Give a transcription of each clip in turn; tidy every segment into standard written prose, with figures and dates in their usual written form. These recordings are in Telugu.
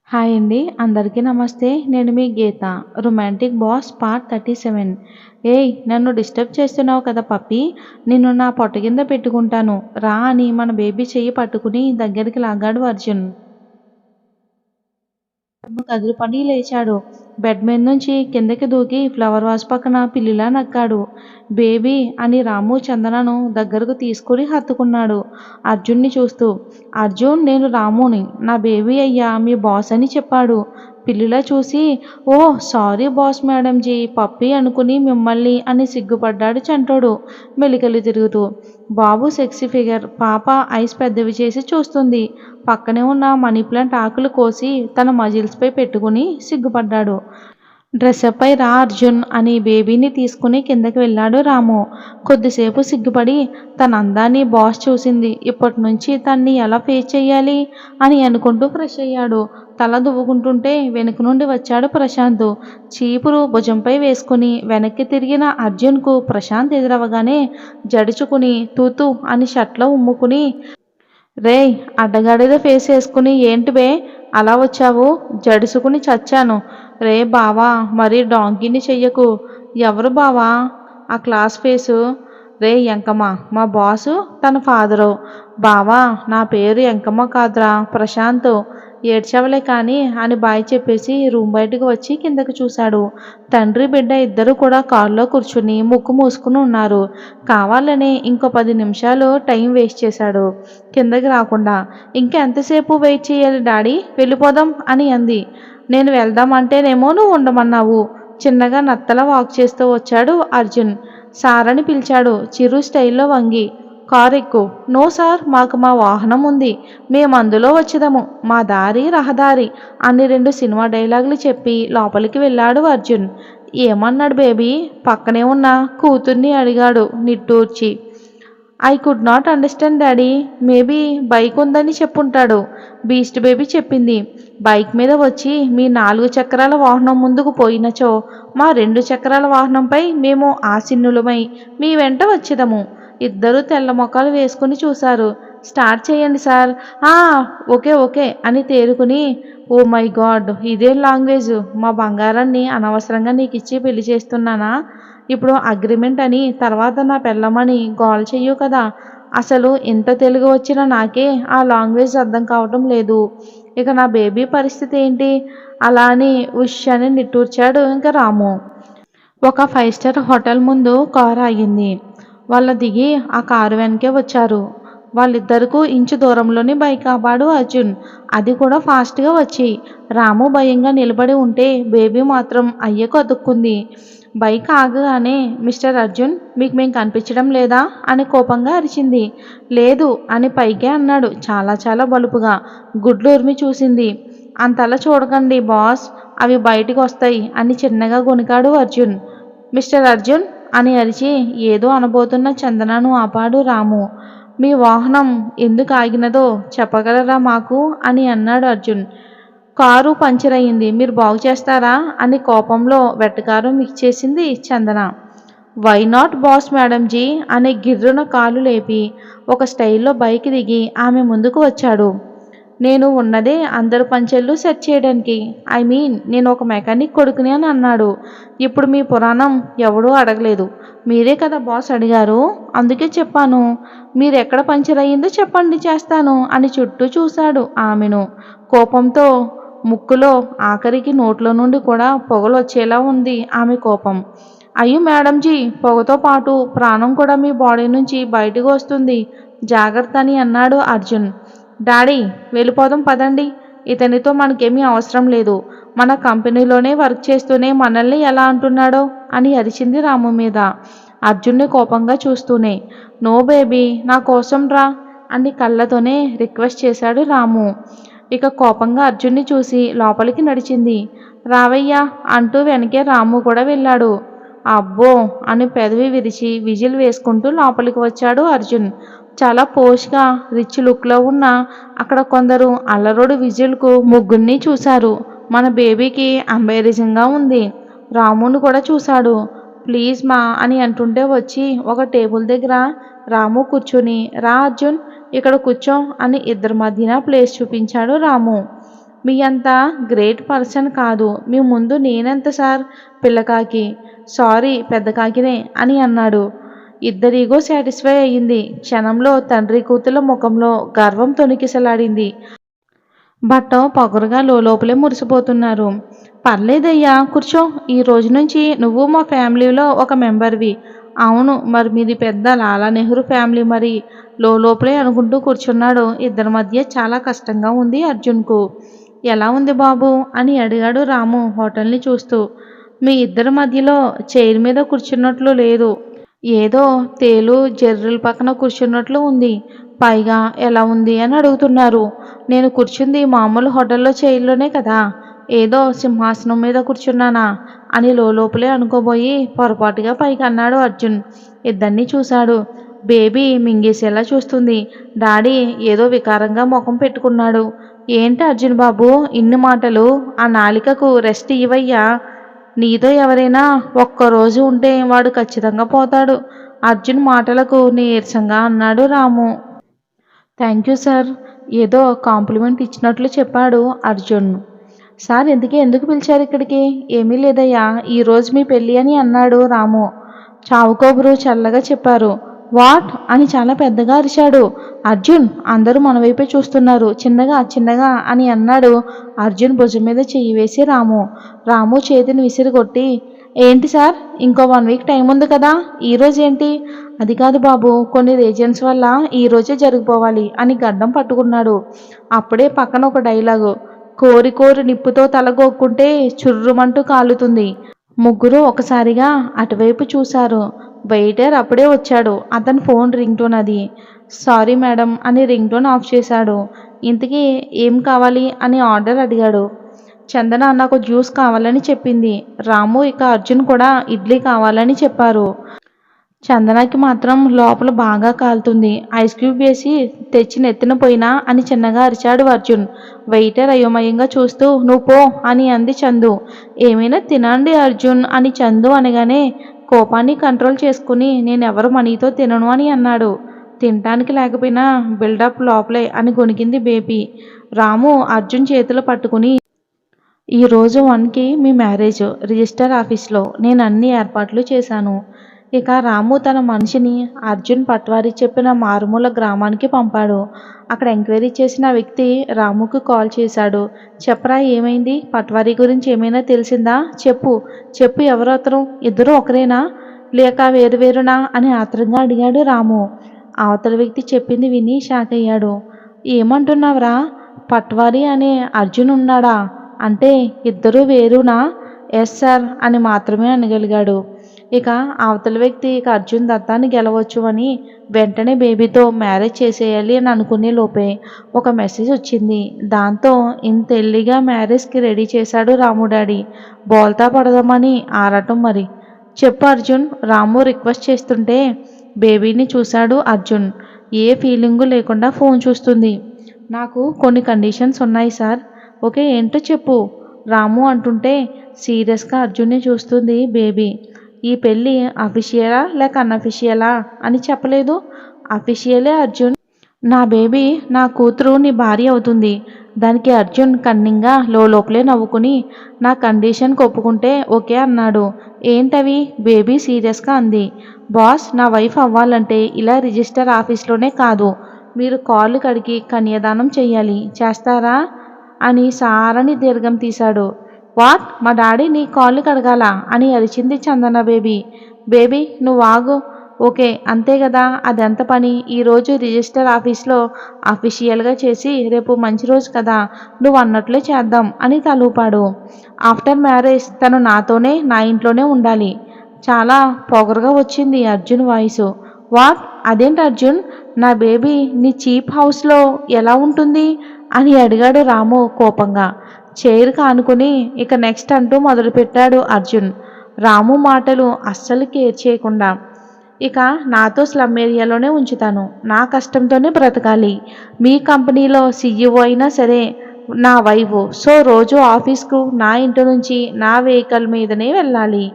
హాయ్ అండి. అందరికీ నమస్తే. నేను మీ గీత. Romantic boss part 37. ఏయ్! నన్ను డిస్టర్బ్ చేస్తున్నావు కదా పప్పీ! నిన్ను నా పొట్ట కింద పెట్టుకుంటాను రా అని మన బేబీ చెయ్యి పట్టుకుని దగ్గరికి లాగాడు అర్జున్. కదిలిపడి లేచాడు. బెడ్ మీద నుంచి కిందకి దూకి ఫ్లవర్ వాజ్ పక్కన పిల్లిలా నక్కాడు. బేబీ అని రాము చందనను దగ్గరకు తీసుకుని హత్తుకున్నాడు అర్జున్ని చూస్తూ. అర్జున్, నేను రాముని. నా బేబీ అయ్యా మీ బాస్ అని చెప్పాడు. పిల్లిలా చూసి, ఓ సారీ బాస్ మేడంజీ, పప్పీ అనుకుని మిమ్మల్ని అని సిగ్గుపడ్డాడు చంటోడు మెలికలు తిరుగుతూ. బాబు సెక్సీ ఫిగర్. పాప ఐస్ పెద్దవి చేసి చూస్తుంది. పక్కనే ఉన్న మనీ ప్లాంట్ ఆకులు కోసి తన మజిల్స్పై పెట్టుకుని సిగ్గుపడ్డాడు. డ్రెస్అప్ అయి రా అర్జున్ అని బేబీని తీసుకుని కిందకి వెళ్ళాడు రాము. కొద్దిసేపు సిగ్గుపడి తన అందాన్ని బాస్ చూసింది. ఇప్పటి నుంచి తన్ని ఎలా ఫేస్ చెయ్యాలి అని అనుకుంటూ ఫ్రెష్ అయ్యాడు. తల దువ్వుకుంటుంటే వెనుక నుండి వచ్చాడు ప్రశాంత్. చీపురు భుజంపై వేసుకుని వెనక్కి తిరిగిన అర్జున్కు ప్రశాంత్ ఎదురవగానే జడుచుకుని తూతూ అని షర్ట్లో ఉమ్ముకుని, రేయ్ అడ్డగాడిద ఫేస్ వేసుకుని ఏంటి బే అలా వచ్చావు? జడుసుకుని చచ్చాను. రే బావా, మరీ డాంకీని చెయ్యకు. ఎవరు బావా ఆ క్లాస్ ఫేసు? రే ఎంకమ్మ, మా బాసు తన ఫాదరు. బావా, నా పేరు ఎంకమ్మ కాదురా, ప్రశాంత్. ఏడ్చవలే కానీ అని బాయ్ చెప్పేసి రూమ్ బయటకు వచ్చి కిందకి చూశాడు. తండ్రి బిడ్డ ఇద్దరు కూడా కారులో కూర్చుని ముక్కు మూసుకుని ఉన్నారు. కావాలని ఇంకో 10 నిమిషాలు టైం వేస్ట్ చేశాడు కిందకి రాకుండా. ఇంకెంతసేపు వెయిట్ చేయాలి డాడీ, వెళ్ళిపోదాం అని అంది. నేను వెళ్దామంటేనేమో నువ్వు ఉండమన్నావు. చిన్నగా నత్తలా వాక్ చేస్తూ వచ్చాడు అర్జున్. సార్ అని పిలిచాడు చిరు స్టైల్లో వంగి. కారు ఎక్కు. నో సార్, మాకు మా వాహనం ఉంది, మేము అందులో వచ్చేదాము, మా దారి రహదారి అని 2 సినిమా డైలాగులు చెప్పి లోపలికి వెళ్ళాడు అర్జున్. ఏమన్నాడు బేబీ? పక్కనే ఉన్న కూతుర్ని అడిగాడు నిట్టూర్చి. I could not understand daddy. Maybe bike ఉందని చెప్పుంటాడు. బీస్ట్ బేబీ చెప్పింది. బైక్ మీద వచ్చి మీ 4 చక్రాల వాహనం ముందుకు పోయినచో మా 2 చక్రాల వాహనంపై మేము ఆసీనులమై మీ వెంట వచ్చేదము. ఇద్దరూ తెల్ల మొఖాలు వేసుకుని చూశారు. స్టార్ట్ చేయండి సార్. ఆ ఓకే ఓకే అని తేరుకుని, ఓ మై గాడ్, ఇదేం లాంగ్వేజ్? మా బంగారాన్ని అనవసరంగా నీకు ఇచ్చి పెళ్లి చేస్తున్నానా? ఇప్పుడు అగ్రిమెంట్ అని, తర్వాత నా పెళ్ళమని గోల చెయ్యు కదా. అసలు ఇంత తెలుగు వచ్చిన నాకే ఆ లాంగ్వేజ్ అర్థం కావటం లేదు. ఇక నా బేబీ పరిస్థితి ఏంటి? అలా అని ఉష్ అని నిట్టూర్చాడు ఇంక రాము. ఒక 5 స్టార్ హోటల్ ముందు కారు ఆగింది. వాళ్ళ దిగి ఆ కారు వెనకే వచ్చారు. వాళ్ళిద్దరికూ ఇంచు దూరంలోనే బైక్ ఆపాడు అర్జున్. అది కూడా ఫాస్ట్గా వచ్చి. రాము భయంగా నిలబడి ఉంటే బేబీ మాత్రం అయ్యకు అతుక్కుంది. బైక్ ఆగగానే, మిస్టర్ అర్జున్, మీకు మేం కనిపించడం లేదా అని కోపంగా అరిచింది. లేదు అని పైకే అన్నాడు చాలా చాలా బలుపుగా. గుడ్లు ఉరిమి చూసింది. అంతలా చూడకండి బాస్, అవి బయటికి వస్తాయి అని చిన్నగా గొణికాడు అర్జున్. మిస్టర్ అర్జున్ అని అరిచి ఏదో అనబోతున్న చందనను ఆపాడు రాము. మీ వాహనం ఎందుకు ఆగినదో చెప్పగలరా మాకు అని అన్నాడు అర్జున్. కారు పంచర్ అయింది, మీరు బాగు చేస్తారా అని కోపంలో వెటకారం మిక్స్ చేసింది చందన. వై నాట్ బాస్ మేడంజీ అని గిర్రున కాలు లేపి ఒక స్టైల్లో బైక్ దిగి ఆమె ముందుకు వచ్చాడు. నేను ఉన్నదే అందరు పంచెళ్ళు సెట్ చేయడానికి. ఐ మీన్ నేను ఒక మెకానిక్ కొడుకుని అని అన్నాడు. ఇప్పుడు మీ పురాణం ఎవడూ అడగలేదు, మీరే కదా బాస్ అడిగారు, అందుకే చెప్పాను. మీరు ఎక్కడ పంచర్ అయ్యిందో చెప్పండి, చేస్తాను అని చుట్టూ చూశాడు ఆమెను కోపంతో. ముక్కులో ఆఖరికి నోట్లో నుండి కూడా పొగలు వచ్చేలా ఉంది ఆమె కోపం. అయ్యో మేడంజీ, పొగతో పాటు ప్రాణం కూడా మీ బాడీ నుంచి బయటకు వస్తుంది, జాగ్రత్త అని అన్నాడు అర్జున్. డాడీ, వెళ్ళిపోదాం పదండి. ఇతనితో మనకేమీ అవసరం లేదు. మన కంపెనీలోనే వర్క్ చేస్తూనే మనల్ని ఎలా అంటున్నాడో అని అరిచింది రాము మీద, అర్జున్ని కోపంగా చూస్తూనే. నో బేబీ, నా కోసం రా అని కళ్ళతోనే రిక్వెస్ట్ చేశాడు రాము. ఇక కోపంగా అర్జున్ని చూసి లోపలికి నడిచింది. రావయ్యా అంటూ వెనకే రాము కూడా వెళ్ళాడు. అబ్బో అని పెదవి విరిచి విజిల్ వేసుకుంటూ లోపలికి వచ్చాడు అర్జున్. చాలా పోష్గా రిచ్ లుక్లో ఉన్న అక్కడ కొందరు అల్లరోడు విజిల్కు ముగ్గురిని చూశారు. మన బేబీకి అంబేరిజంగా ఉంది. రామును కూడా చూశాడు. ప్లీజ్ మా అని అంటుంటే వచ్చి ఒక టేబుల్ దగ్గర రాము కూర్చుని, రా అర్జున్ ఇక్కడ కూర్చో అని ఇద్దరి మధ్యన ప్లేస్ చూపించాడు రాము. మీ అంత గ్రేట్ పర్సన్ కాదు. మీ ముందు నేనెంత సార్ పిల్లకాకి. సారీ పెద్ద కాకినే అని అన్నాడు. ఇద్దరి ఈగో సాటిస్ఫై అయ్యింది. క్షణంలో తండ్రి కూతుళ్ళ ముఖంలో గర్వం తొణికిసలాడింది. బట్ట పొగరుగా లోపలే మురిసిపోతున్నారు. పర్లేదయ్యా కూర్చో. ఈ రోజు నుంచి నువ్వు మా ఫ్యామిలీలో ఒక మెంబర్వి. అవును మరి మీది పెద్ద లాలా నెహ్రూ ఫ్యామిలీ మరి లోపలే అనుకుంటూ కూర్చున్నాడు. ఇద్దరి మధ్య చాలా కష్టంగా ఉంది అర్జున్కు. ఎలా ఉంది బాబు అని అడిగాడు రాము హోటల్ని చూస్తూ. మీ ఇద్దరి మధ్యలో చైర్ మీద కూర్చున్నట్లు లేదు. ఏదో తేలు జర్రుల పక్కన కూర్చున్నట్లు ఉంది. పైగా ఎలా ఉంది అని అడుగుతున్నారు. నేను కూర్చుంది మామూలు హోటల్లో చైర్లోనే కదా. ఏదో సింహాసనం మీద కూర్చున్నానా అని లోపలే అనుకోబోయి పొరపాటుగా పైకి అన్నాడు అర్జున్. ఇద్దరినీ చూశాడు. బేబీ మింగేసేలా చూస్తుంది. డాడీ ఏదో వికారంగా ముఖం పెట్టుకున్నాడు. ఏంటి అర్జున్ బాబు ఇన్ని మాటలు? ఆ నాలికకు రెస్ట్ ఇవ్వయ్యా. నీతో ఎవరైనా ఒక్కరోజు ఉంటే వాడు ఖచ్చితంగా పోతాడు. అర్జున్ మాటలకు నీరసంగా అన్నాడు రాము. Thank you sir. ఏదో కాంప్లిమెంట్ ఇచ్చినట్లు చెప్పాడు అర్జున్. సార్ ఎందుకు పిలిచారు ఇక్కడికి? ఏమీ లేదయ్యా, ఈరోజు మీ పెళ్ళి అని అన్నాడు రాము. చావుకోబురు చల్లగా చెప్పారు. వాట్ అని చాలా పెద్దగా అరిచాడు అర్జున్. అందరూ మన వైపే చూస్తున్నారు. చిన్నగా అని అన్నాడు అర్జున్ భుజం మీద చెయ్యి వేసి రాము. రాము చేతిని విసిరికొట్టి, ఏంటి సార్ ఇంకో 1 వీక్ టైం ఉంది కదా, ఈరోజు ఏంటి? అది కాదు బాబు, కొన్ని రీజన్స్ వల్ల ఈరోజే జరిగిపోవాలి అని గడ్డం పట్టుకున్నాడు. అప్పుడే పక్కన ఒక డైలాగు, కోరి నిప్పుతో తలగొక్కుంటే చుర్రుమంటూ కాలుతుంది. ముగ్గురు ఒకసారిగా అటువైపు చూశారు. వెయిటర్ అప్పుడే వచ్చాడు. అతని ఫోన్ రింగ్ టోన్ అది. సారీ మేడం అని రింగ్ టోన్ ఆఫ్ చేశాడు. ఇంతకీ ఏం కావాలి అని ఆర్డర్ అడిగాడు. చందన నాకు జ్యూస్ కావాలని చెప్పింది. రాము ఇక అర్జున్ కూడా ఇడ్లీ కావాలని చెప్పారు. చందనకి మాత్రం లోపల బాగా కాలుతుంది. ఐస్ క్యూబ్ వేసి తెచ్చి నెత్తిన పోయినా అని చిన్నగా అరిచాడు అర్జున్. వెయిటర్ అయోమయంగా చూస్తూ నువ్వు పో అని అంది చందు. ఏమైనా తినండి అర్జున్ అని చందు అనగానే కోపాన్ని కంట్రోల్ చేసుకుని నేనెవరు మనీతో తినను అని అన్నాడు. తినటానికి లేకపోయినా బిల్డప్ లోపలే అని గొనికింది బేబీ. రాము అర్జున్ చేతులు పట్టుకుని, ఈరోజు 1కి మీ మ్యారేజ్ రిజిస్టర్ ఆఫీస్లో నేను అన్ని ఏర్పాట్లు చేశాను. ఇక రాము తన మనిషిని అర్జున్ పట్వారి చెప్పిన మారుమూల గ్రామానికి పంపాడు. అక్కడ ఎంక్వైరీ చేసిన వ్యక్తి రాముకు కాల్ చేశాడు. చెప్పరా ఏమైంది? పట్వారీ గురించి ఏమైనా తెలిసిందా? చెప్పు ఎవరు అతను? ఇద్దరు ఒకరేనా లేక వేరువేరునా అని ఆత్రంగా అడిగాడు రాము. అవతల వ్యక్తి చెప్పింది విని షాక్ అయ్యాడు. ఏమంటున్నావురా? పట్వారీ అనే అర్జున్ ఉన్నాడా? అంటే ఇద్దరూ వేరునా? ఎస్ సార్ అని మాత్రమే అనగలిగాడు. ఇక అవతల వ్యక్తి ఇక అర్జున్ దత్తాన్ని గెలవచ్చు అని వెంటనే బేబీతో మ్యారేజ్ చేసేయాలి అని అనుకునే లోపే ఒక మెసేజ్ వచ్చింది. దాంతో ఇంత ఎల్లిగా మ్యారేజ్కి రెడీ చేశాడు రాము డాడీ. బోల్తా పడదామని ఆరాటం మరి. చెప్పు అర్జున్ రాము రిక్వెస్ట్ చేస్తుంటే బేబీని చూశాడు అర్జున్. ఏ ఫీలింగు లేకుండా ఫోన్ చూస్తుంది. నాకు కొన్ని కండిషన్స్ ఉన్నాయి సార్. ఓకే ఏంటో చెప్పు రాము అంటుంటే సీరియస్గా అర్జున్ని చూస్తుంది బేబీ. ఈ పెళ్ళి అఫీషియలా లేక అన్అఫీషియలా అని చెప్పలేదు. అఫీషియలే అర్జున్. నా బేబీ నా కూతురు నీ భార్య అవుతుంది. దానికి అర్జున్ కన్నింగా లోపలే నవ్వుకుని నా కండిషన్కి ఒప్పుకుంటే ఓకే అన్నాడు. ఏంటవి? బేబీ సీరియస్గా అంది. బాస్ నా వైఫ్ అవ్వాలంటే ఇలా రిజిస్టర్ ఆఫీస్లోనే కాదు, మీరు కాళ్ళు కడిగి కన్యాదానం చెయ్యాలి. చేస్తారా అని సారని దీర్ఘం తీశాడు. వాట్? మా డాడీ నీ కాళ్ళు కడగాల అని అరిచింది చందన బేబీ. బేబీ నువ్వు ఆగు. ఓకే అంతే కదా, అదెంత పని. ఈరోజు రిజిస్టర్ ఆఫీస్లో అఫీషియల్గా చేసి రేపు మంచి రోజు కదా, నువ్వు అన్నట్లే చేద్దాం అని తలూపాడు. ఆఫ్టర్ మ్యారేజ్ తను నాతోనే నా ఇంట్లోనే ఉండాలి. చాలా పొగరుగా వచ్చింది అర్జున్ వాయిసు. వాట్? అదేంటి అర్జున్? నా బేబీ నీ చీప్ హౌస్లో ఎలా ఉంటుంది అని అడిగాడు రాము కోపంగా. చైర్ కానుకుని ఇక నెక్స్ట్ అంటూ మొదలుపెట్టాడు అర్జున్. రాము మాటలు అస్సలు కేర్ చేయకుండా, ఇక నాతో స్లమ్ ఏరియాలోనే ఉంచుతాను. నా కష్టంతోనే బ్రతకాలి. మీ కంపెనీలో సీఈఓ అయినా సరే నా వైఫ్. సో రోజు ఆఫీస్కు నా ఇంటి నుంచి నా వెహికల్ మీదనే వెళ్ళాలి.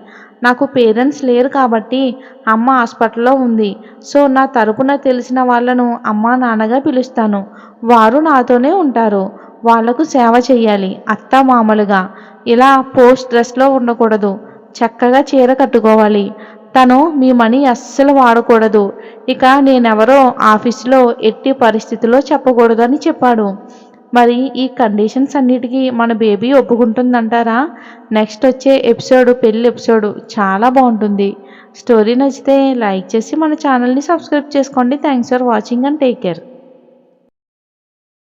నాకు పేరెంట్స్ లేరు కాబట్టి అమ్మ హాస్పిటల్లో ఉంది. సో నా తరపున తెలిసిన వాళ్ళను అమ్మా నాన్నగా పిలుస్తాను. వారు నాతోనే ఉంటారు. వాళ్లకు సేవ చేయాలి. అత్తమామలుగా ఇలా పోస్ట్ డ్రెస్లో ఉండకూడదు. చక్కగా చీర కట్టుకోవాలి. తను మీ మనీ అస్సలు వాడకూడదు. ఇక నేనెవరో ఆఫీసులో ఎట్టి పరిస్థితిలో చెప్పకూడదు అని చెప్పాడు. మరి ఈ కండిషన్స్ అన్నిటికీ మన బేబీ ఒప్పుకుంటుందంటారా? నెక్స్ట్ వచ్చే ఎపిసోడ్ పెళ్లి ఎపిసోడ్ చాలా బాగుంటుంది. స్టోరీ నచ్చితే లైక్ చేసి మన ఛానల్ని సబ్స్క్రైబ్ చేసుకోండి. Thanks for watching and take care.